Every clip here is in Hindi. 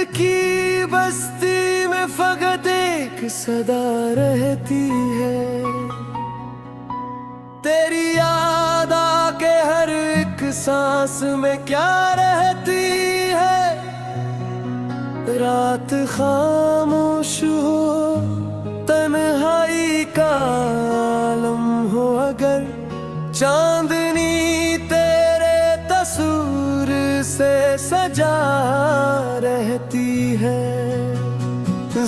की बस्ती में फकत एक सदा रहती है, तेरी याद आके हर एक सांस में क्या रहती है। रात खामोश हो, तन्हाई का आलम हो, अगर चांदनी तेरे तस्वीर से सजा रहती है।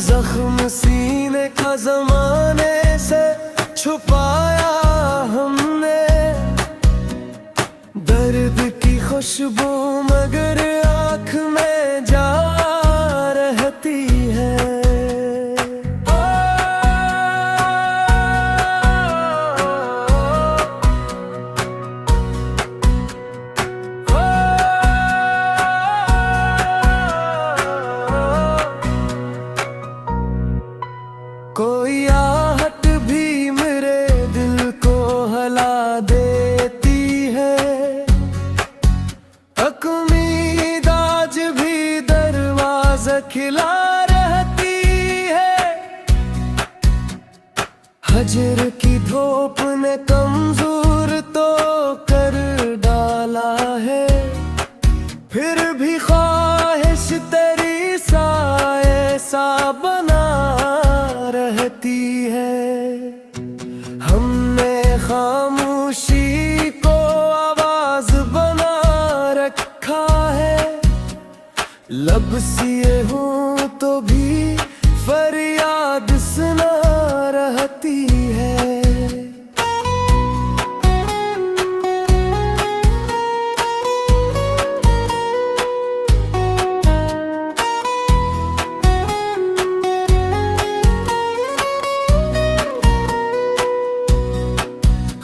जख्म सीने का जमाने से छुपाया हमने, दर्द की खुशबू मगर आँख में जा रहती है। कोई आहट भी मेरे दिल को हला देती है, उम्मीद आज भी दरवाज़ा खिला रहती है। हजर की धूप ने कमजोर तो कर डाला है, फिर भी ख्वाहिश तेरी साए सा बना रहती है। हमने खामोशी को आवाज बना रखा है, लब सिए हूँ तो भी फरियाद सुना रहती है।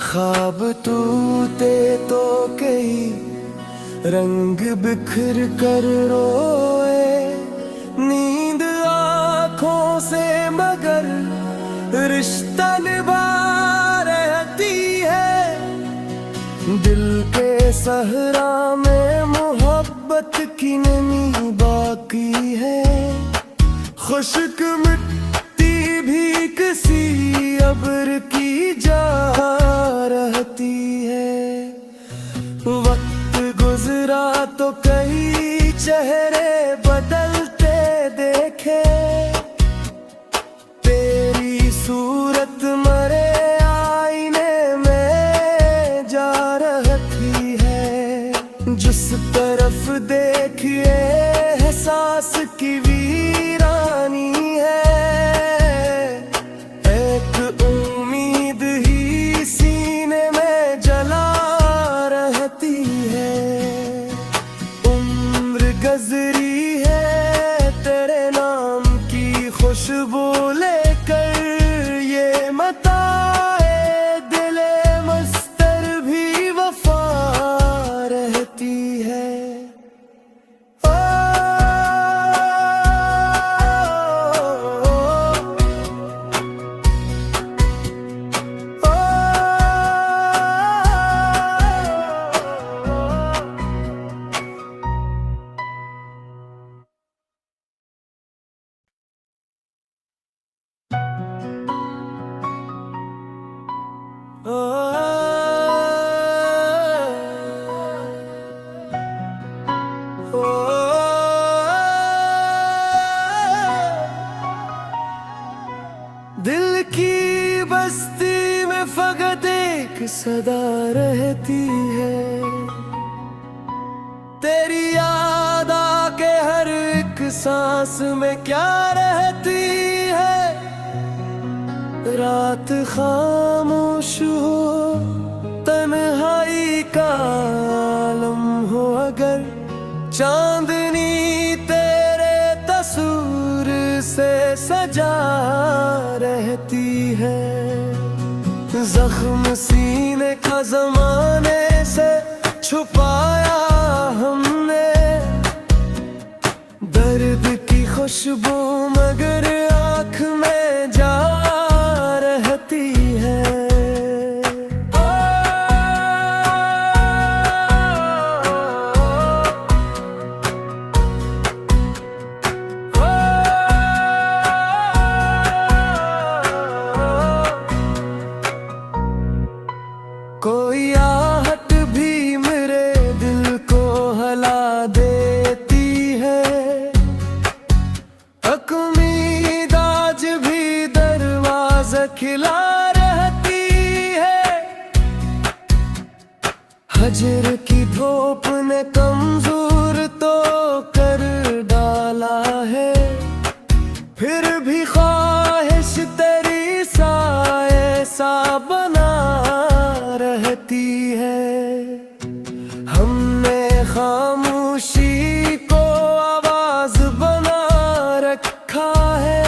ख्वाब टूटे तो कई रंग बिखर कर रोए, नींद आँखों से मगर रिश्ता निभा रहती है। दिल के सहरा में मोहब्बत की नमी बाकी है, खुश्क मिट्टी भी किसी अब्र की जा रहती है। वक्त गुजरा तो कई चेहरे बदलते देखे, तेरी सूरत मरे आईने में जा रहती है। जिस तरफ देखिए एहसास की वीरानी है, एक उम्मीद ही सीने में जला रहती है। उम्र गजरी है तेरे नाम की खुशबू लेकर, ये मताए दिले मस्तर भी वफा रहती है। दिल की बस्ती में फकत एक सदा रहती है, तेरी याद आके हर एक सांस में क्या रहती है। रात खामोश हो, तन्हाई का आलम हो, अगर चांदनी तेरे तस्वीर से सजा रहती है। जख्म सीने का जमाने से छुपाया हमने, दर्द की खुशबू मगर आँख में जा रहती है। खामोशी को आवाज बना रखा है।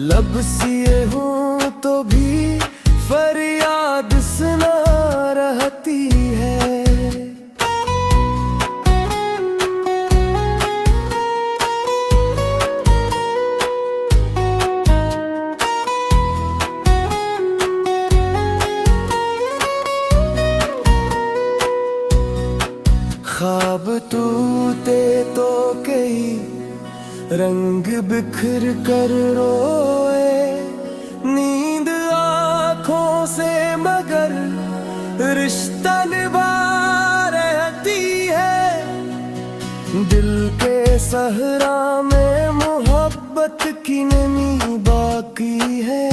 लब सिए हूँ तो भी फरियाद सुना रहती है। ख्वाब टूटे तो कई रंग बिखर कर रोए, नींद आँखों से मगर रिश्ता निभा रहती है। दिल के सहरा में मोहब्बत की नमी बाकी है।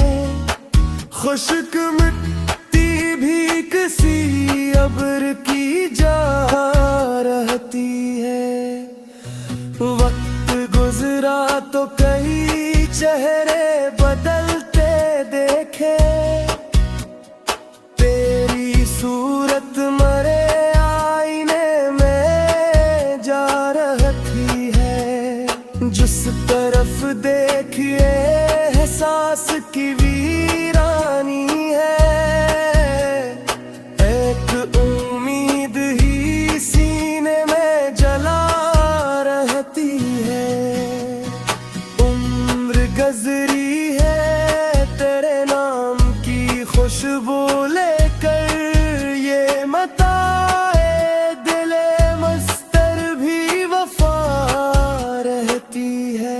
खुश्क मिट्टी भी किसी अब्र की जा रहती है। वक्त गुजरा तो कई चेहरे बदलते देखे, तेरी सूरत मरे आईने में जा रहती है। जिस तरफ देखिए एहसास की वीरानी है, एक उम्मीद ही सीने में जला रहती है। उम्र गजरी है तेरे नाम की खुशबू लेकर, ये मताए दिले मस्तर भी वफा रहती है।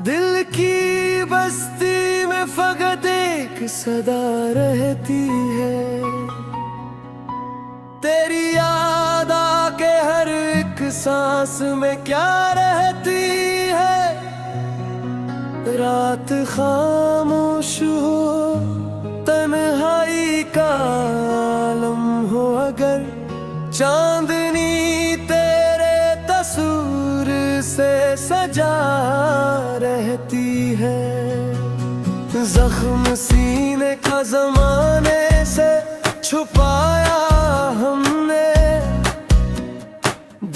दिल की बस्ती में फकत एक सदा रहती है, तेरी याद आके हर एक सांस में क्या रहती है। रात खामोश हो, तन्हाई का आलम हो, अगर चांदनी तेरे तस्वीर से सजा रहती है। जख्म सीने का जमाने से छुपाया हमने,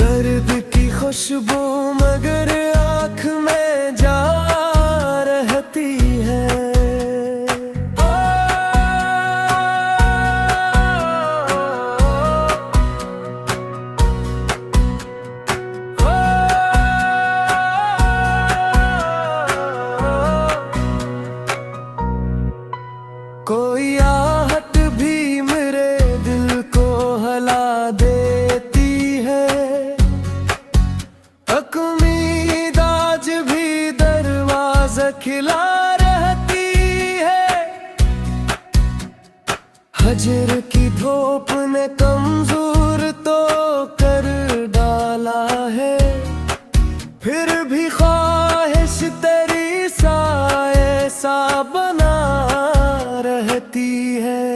दर्द की खुशबू मगर आँख में जा रहती है। कोई आहट भी मेरे दिल को हला देती है, उम्मीद आज भी दरवाज़ा खिला रहती है। हजर की धूप ने कमजोर तो कर डाला है, फिर भी ख्वाहिश तेरी साए सा बना रहती है।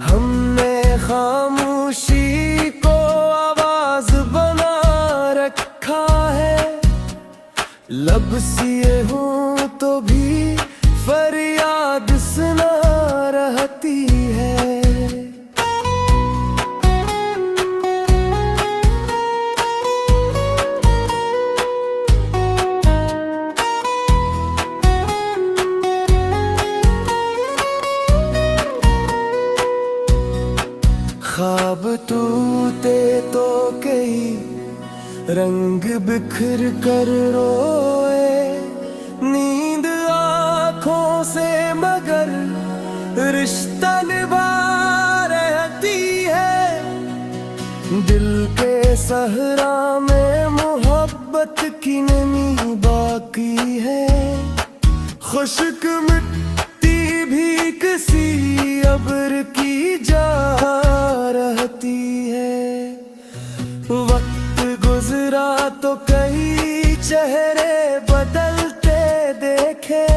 हमने खामोशी को आवाज बना रखा है। लब सिए हूँ तो भी फरियाद सुना रहती है। ख्वाब टूटे तो कई रंग बिखर कर रोए, नींद आँखों से मगर रिश्ता निभा रहती है। दिल के सहरा में मोहब्बत की नमी बाकी है। खुश्क मिट्टी भी भीग सी अब्र की जा रहती है। वक्त गुजरा तो कई चेहरे बदलते देखे,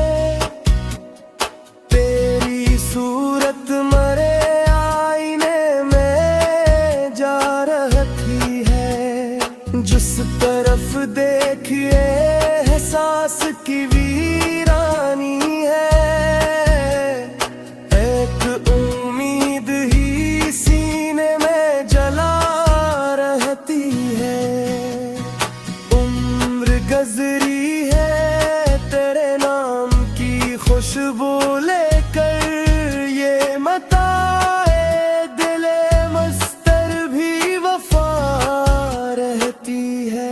तेरी सूरत मरे आईने में जा रहती है। जिस तरफ देखिए एहसास की वीरानी है, एक उम्मीद ही सीने में जला रहती है। उम्र गजरी है तेरे नाम की खुशबू लेकर, ये मताए दिले मस्तर भी वफा रहती है।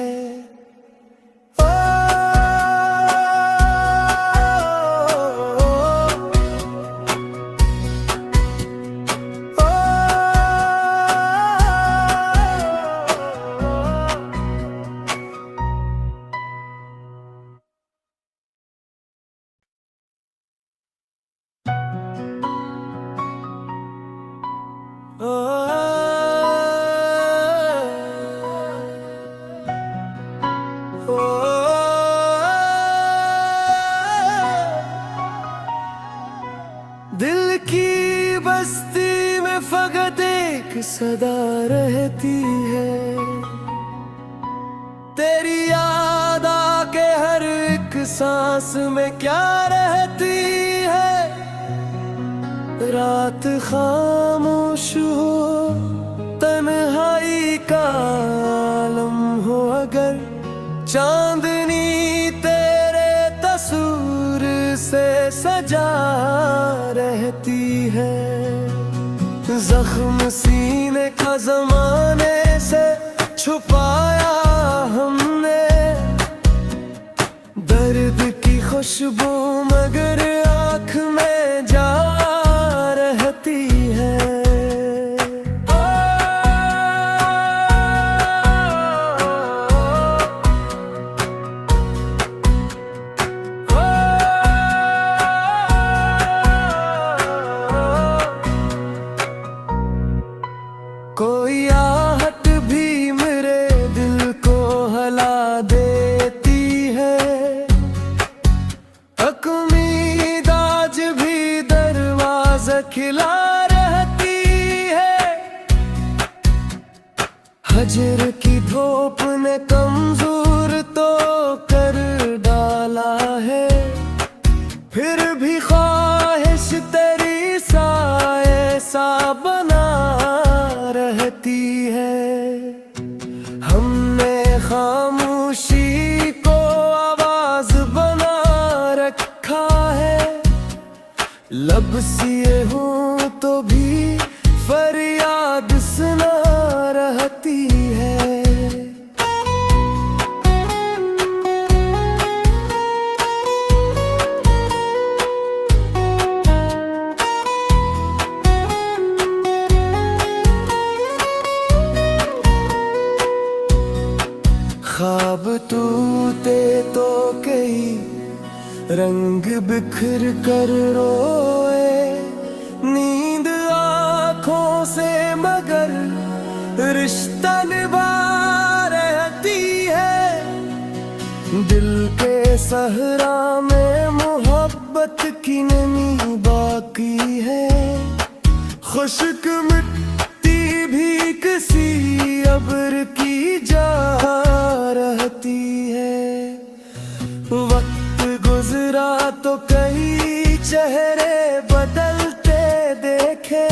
दिल की बस्ती में फकत एक सदा रहती है, तेरी याद आके हर एक सांस में क्या रहती है। रात खामोश हो, तन्हाई का आलम हो, अगर चांदनी तेरे तस्वीर से सजा रहती है। जख्म सीने का जमाने से छुपाया हमने, दर्द की खुशबू मगर आँख में जा रहती है। कोई आहट भी मेरे दिल को हला देती है, उम्मीद आज भी दरवाज़ा खिला रहती है। हजर की धूप ने कमजोर तो कर डाला है, फिर भी ख्वाहिश तेरी साए सा बना रहती है। हमने खामोशी को आवाज बना रखा है, लब सिए हूँ तो भी फरियाद सुना रहती है। ख्वाब टूटे तो कई रंग बिखर कर रोए, नींद आँखों से मगर रिश्ता निभा रहती है। दिल के सहरा में मोहब्बत की नमी बाकी है, खुश्क मिट्टी भी किसी अब्र की जा रहती है। वक्त गुजरा तो कई चेहरे बदलते देखे,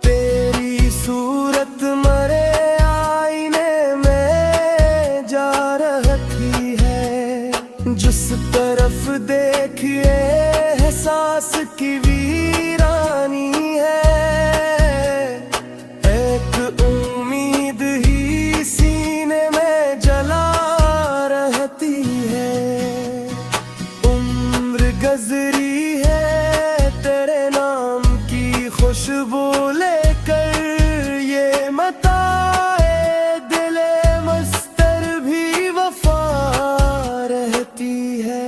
तेरी सूरत मरे आईने में जा रहती है। जिस तरफ देखिए एहसास की वीरानी है, एक उम्मीद ही सीने में जला रहती है। उम्र गजरी है तेरे नाम की खुशबू लेकर, ये मताए दिले मस्तर भी वफा रहती है।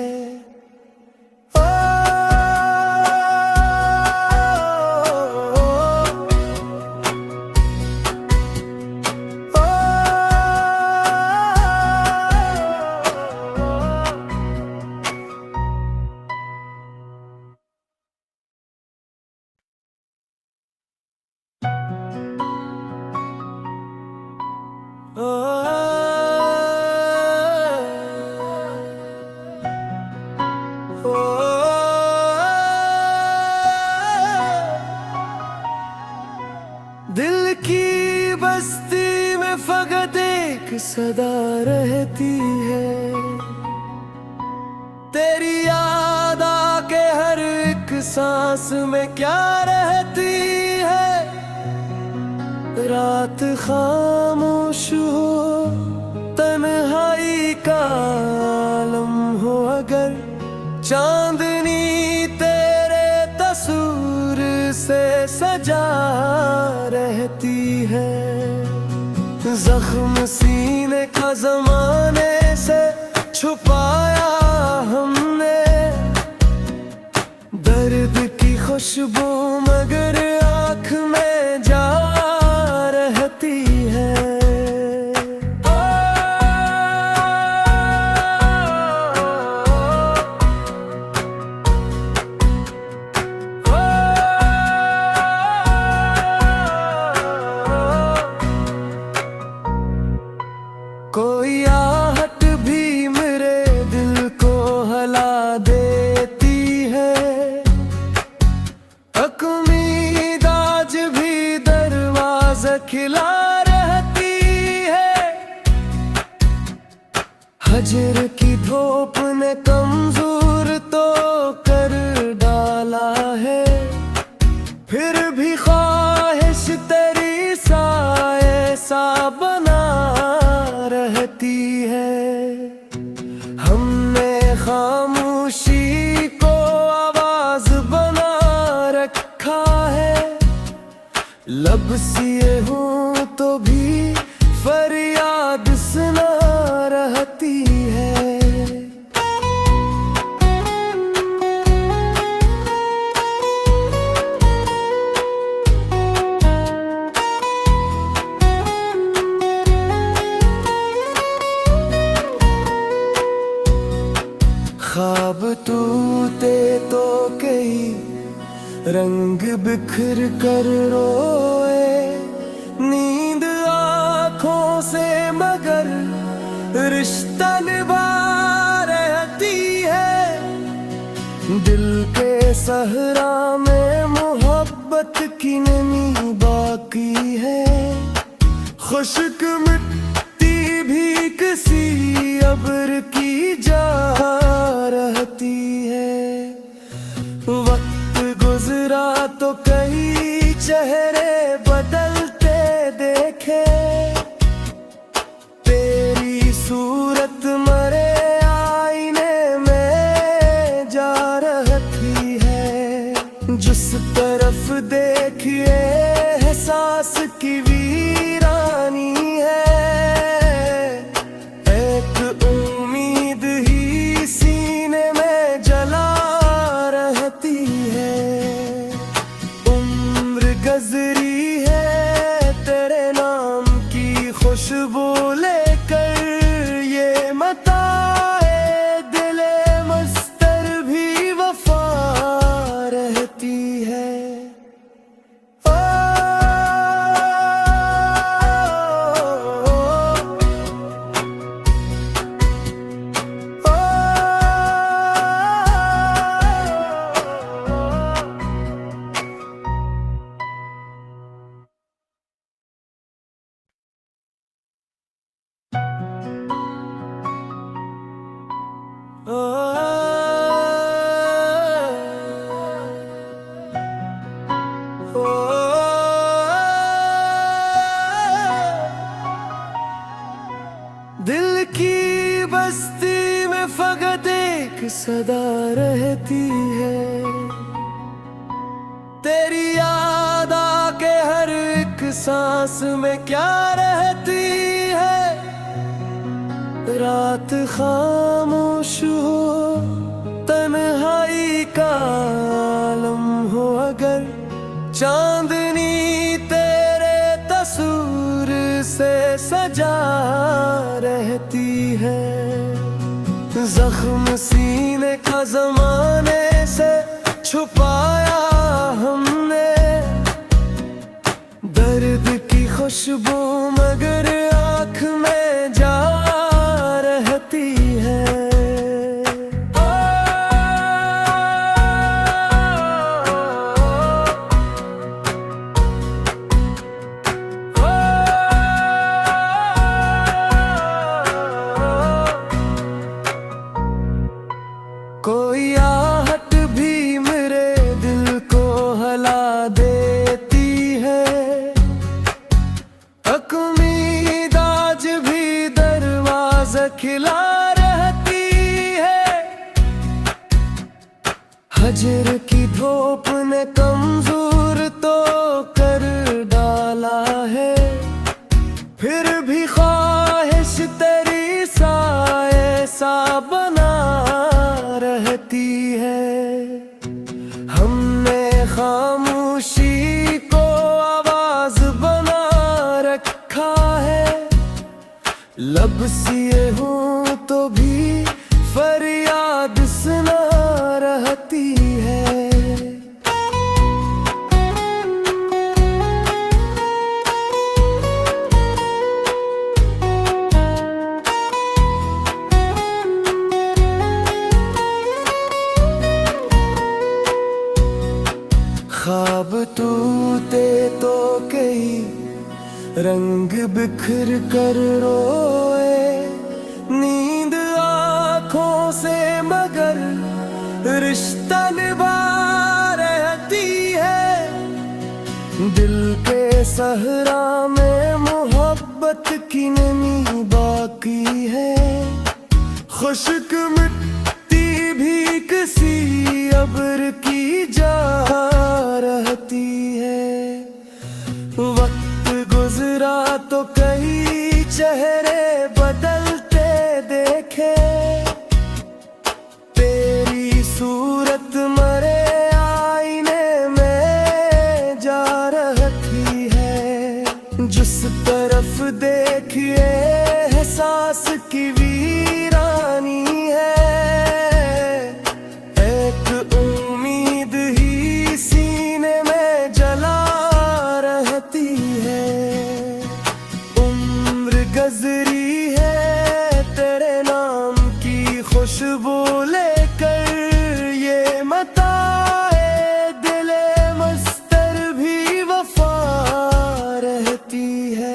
सदा रहती है। तेरी याद आके हर एक सांस में क्या रहती है। रात खामोश हो, तन्हाई का आलम हो, अगर चांदनी तेरे तस्वीर से सजा रहती है। जख्म सीने का जमाने से छुपाया हमने, दर्द की खुशबू मगर आँख में जा रहती है। कोई आहट भी मेरे दिल को हला देती है। उम्मीद आज भी दरवाज़ा खिला रहती है। हजर की धूप ने कमजोर तो कर डाला है, फिर भी ख्वाहिश तेरी साए सा बना रहती है। हमने खामोशी को आवाज बना रखा है। लब सिए हूँ तो भी फरियाद सुना रहती है। ख्वाब टूटे तो कई रंग बिखर कर रोए, नींद आँखों से मगर रिश्ता निभा रहती है। दिल के सहरा में मोहब्बत की नमी बाकी है। खुश्क मिट्टी भी किसी अब्र की जा रहती है। वक्त गुजरा तो कई चेहरे बदलते देखे, तेरी सूरत मरे आईने में जा रहती है। जिस तरफ देखिए एहसास की वीरानी है। एक उम्मीद ही सीने में जला रहती है। उम्र गजरी है तेरे नाम की खुशबू लेकर, ये मताए दिले मस्तर भी वफा रहती है। दिल की बस्ती में फकत एक सदा रहती है। तेरी याद आके हर एक सांस में क्या रहती है। रात खामोश हो, तन्हाई का आलम हो, अगर चांदनी तेरे तस्वीर से सजा रहती है। जख्म सीने का जमाने से छुपाया हमने, दर्द की खुशबू मगर आँख में जा रहती है। धूप ने कमजोर तो कर डाला है, फिर भी ख्वाहिश तेरी साए सा बना रहती है। हमने खामोशी को आवाज बना रखा है, लब सिए हूँ तो भी फरियाद सुना रहती है। ख्वाब टूटे तो कई रंग बिखर कर रोए, नींद आँखों से मगर रिश्ता निभा रहती है। दिल के सहरा में मोहब्बत की नमी बाकी है, खुश्क मिट्टी भी किसी अब्र की जा रहती है। वक्त गुजरा तो कई चेहरे बदलते देखे, तेरी सूरत मरे आईने में जा रही है। जिस तरफ देखिए एहसास की वीरानी है, एक उम्मीद ही सीने में जला रहती है। उम्र गजरी है तेरे नाम की खुशबू लेकर, ये मताए दिले मस्तर भी वफा रहती है।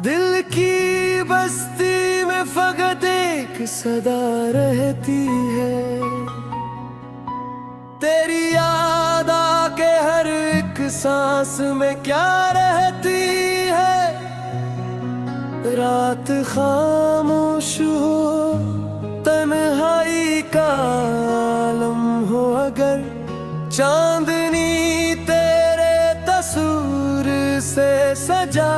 दिल की बस्ती में फकत एक सदा रहती है, तेरी याद आके हर एक सांस में क्या रहती है। रात खामोश हो, तन्हाई का आलम हो, अगर चांदनी तेरे तस्वीर से सजा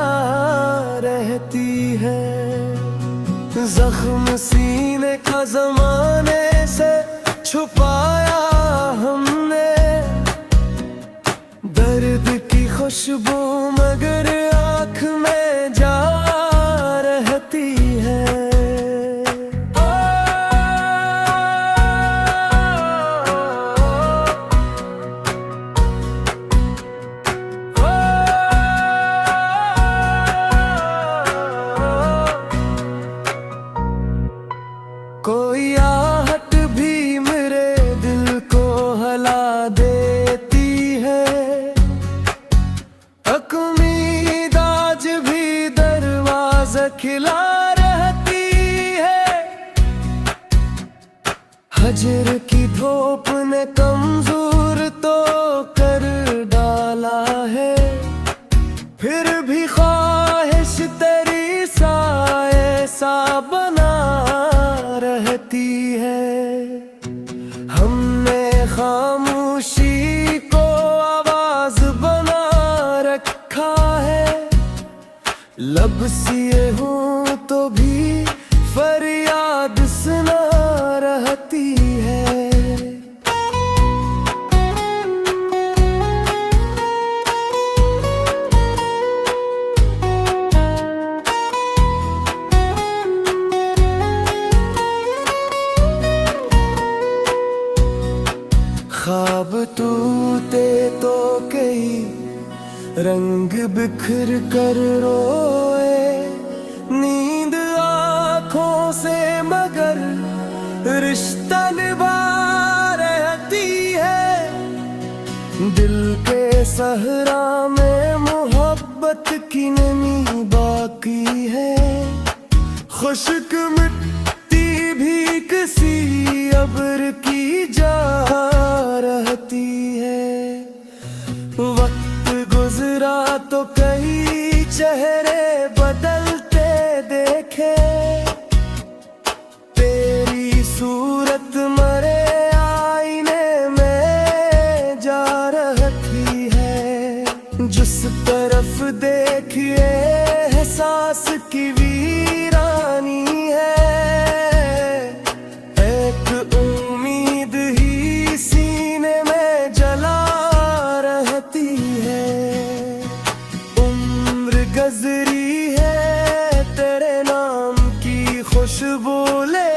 रहती है। जख्म सीने का जमाने से छुपाया हमने, दर्द की खुशबू मगर आँख में जा रहती है। कोई आहट भी मेरे दिल को हला देती है, उम्मीद आज भी दरवाज़ा खिला रहती है। हजर की धूप ने कमजोर तो कर डाला है, फिर भी ख्वाहिश तेरी साए सा बना रहती है। हमने खामोशी को आवाज बना रखा है, लब सिए हूँ तो भी फरियाद सुना रहती है। ख्वाब टूटे तो कई रंग बिखर कर रोए, नींद आँखों से मगर रिश्ता निभा रहती है। दिल के सहरा में मोहब्बत की नमी बाकी है। खुश्क मिट्टी भी किसी अब्र की जा रहती है। वक्त गुजरा तो कई चेहरे बदलते देखे, तेरी सूरत मरे आईने में जा रहती है। जिस तरफ देखिए एहसास की वीरानी है। एक उम्मीद ही सीने में जला रहती है। उम्र गजरी है तेरे नाम की खुशबू ले